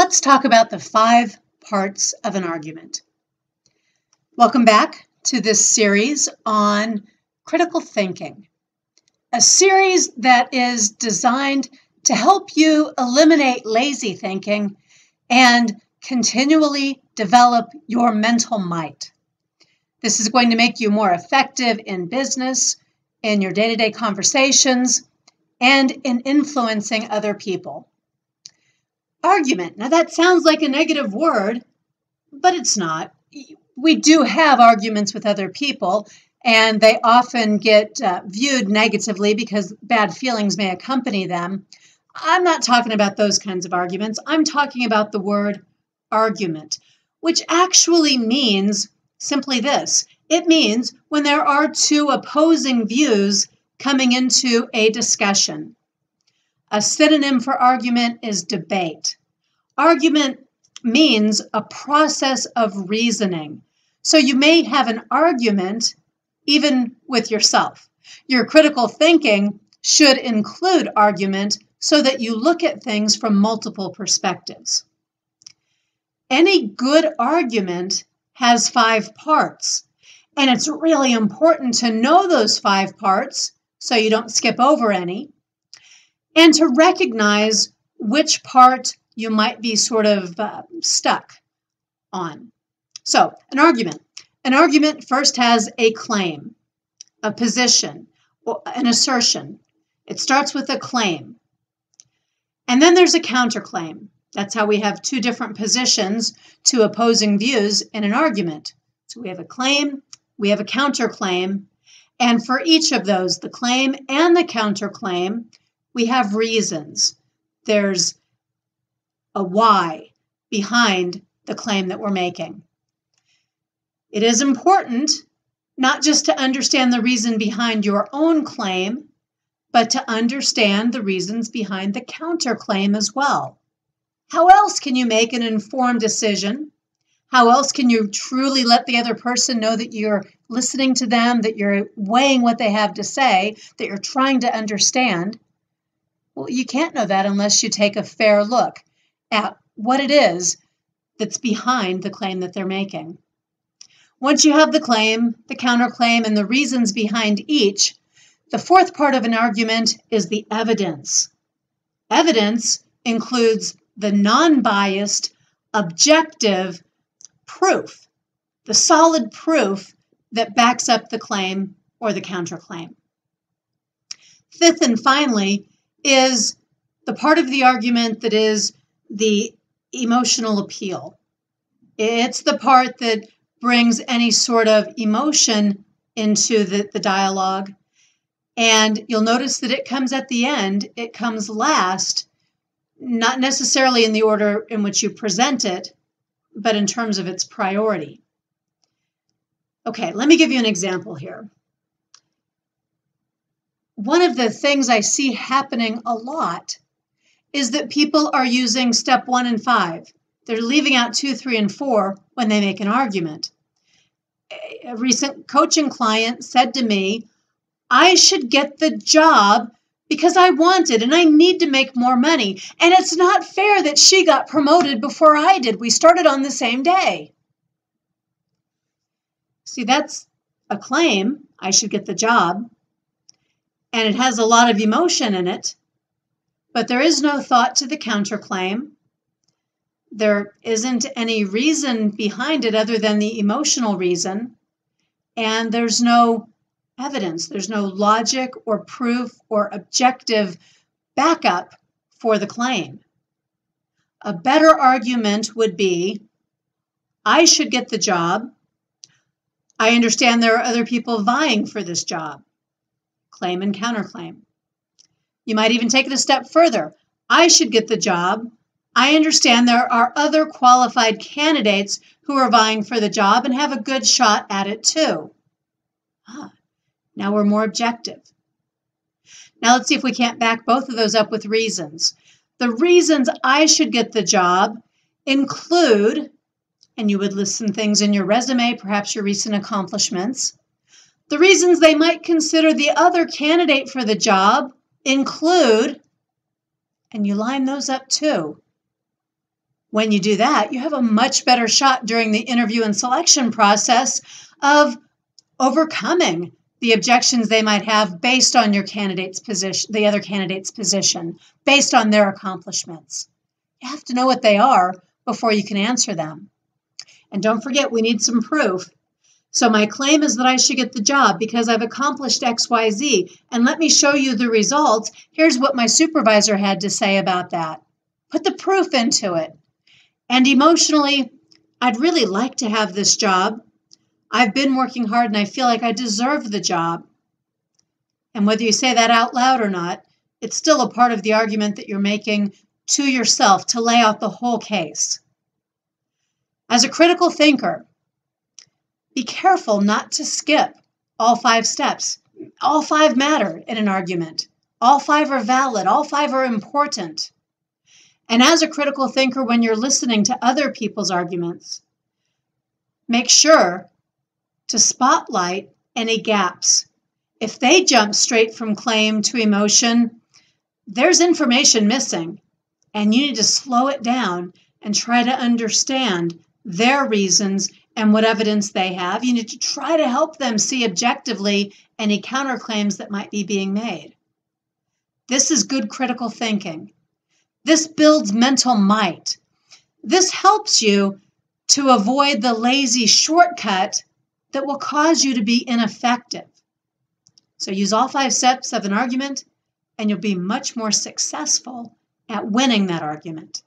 Let's talk about the 5 parts of an argument. Welcome back to this series on critical thinking, a series that is designed to help you eliminate lazy thinking and continually develop your mental might. This is going to make you more effective in business, in your day-to-day conversations, and in influencing other people. Argument. Now that sounds like a negative word, but it's not. We do have arguments with other people, and they often get viewed negatively because bad feelings may accompany them. I'm not talking about those kinds of arguments. I'm talking about the word argument, which actually means simply this. It means when there are 2 opposing views coming into a discussion. A synonym for argument is debate. Argument means a process of reasoning. So you may have an argument even with yourself. Your critical thinking should include argument so that you look at things from multiple perspectives. Any good argument has 5 parts, and it's really important to know those 5 parts so you don't skip over any, and to recognize which part you might be sort of stuck on. So, an argument. An argument first has a claim, a position, or an assertion. It starts with a claim. And then there's a counterclaim. That's how we have 2 different positions, 2 opposing views in an argument. So we have a claim, we have a counterclaim, and for each of those, the claim and the counterclaim, we have reasons. There's a why behind the claim that we're making. It is important not just to understand the reason behind your own claim, but to understand the reasons behind the counterclaim as well. How else can you make an informed decision? How else can you truly let the other person know that you're listening to them, that you're weighing what they have to say, that you're trying to understand? Well, you can't know that unless you take a fair look at what it is that's behind the claim that they're making. Once you have the claim, the counterclaim, and the reasons behind each, the 4th part of an argument is the evidence. Evidence includes the non-biased, objective proof, the solid proof that backs up the claim or the counterclaim. 5th and finally is the part of the argument that is the emotional appeal. It's the part that brings any sort of emotion into the dialogue. And you'll notice that it comes at the end. It comes last, not necessarily in the order in which you present it, but in terms of its priority. Okay, let me give you an example here. One of the things I see happening a lot is that people are using step 1 and 5. They're leaving out 2, 3, and 4 when they make an argument. A recent coaching client said to me, I should get the job because I want it and I need to make more money. And it's not fair that she got promoted before I did. We started on the same day. See, that's a claim, I should get the job. And it has a lot of emotion in it. But there is no thought to the counterclaim. There isn't any reason behind it other than the emotional reason. And there's no evidence. There's no logic or proof or objective backup for the claim. A better argument would be, I should get the job. I understand there are other people vying for this job. Claim and counterclaim. You might even take it a step further. I should get the job. I understand there are other qualified candidates who are vying for the job and have a good shot at it too. Now we're more objective. Now let's see if we can't back both of those up with reasons. The reasons I should get the job include, and you would list some things in your resume, perhaps your recent accomplishments. The reasons they might consider the other candidate for the job include, and you line those up too. When you do that, you have a much better shot during the interview and selection process of overcoming the objections they might have based on your candidate's position, the other candidate's position, based on their accomplishments. You have to know what they are before you can answer them. And don't forget, we need some proof. So my claim is that I should get the job because I've accomplished X, Y, Z. And let me show you the results. Here's what my supervisor had to say about that. Put the proof into it. And emotionally, I'd really like to have this job. I've been working hard and I feel like I deserve the job. And whether you say that out loud or not, it's still a part of the argument that you're making to yourself to lay out the whole case. As a critical thinker, be careful not to skip all 5 steps. All 5 matter in an argument. All 5 are valid. All 5 are important. And as a critical thinker, when you're listening to other people's arguments, make sure to spotlight any gaps. If they jump straight from claim to emotion, there's information missing, and you need to slow it down and try to understand their reasons and what evidence they have. You need to try to help them see objectively any counterclaims that might be being made. This is good critical thinking. This builds mental might. This helps you to avoid the lazy shortcut that will cause you to be ineffective. So use all 5 steps of an argument, and you'll be much more successful at winning that argument.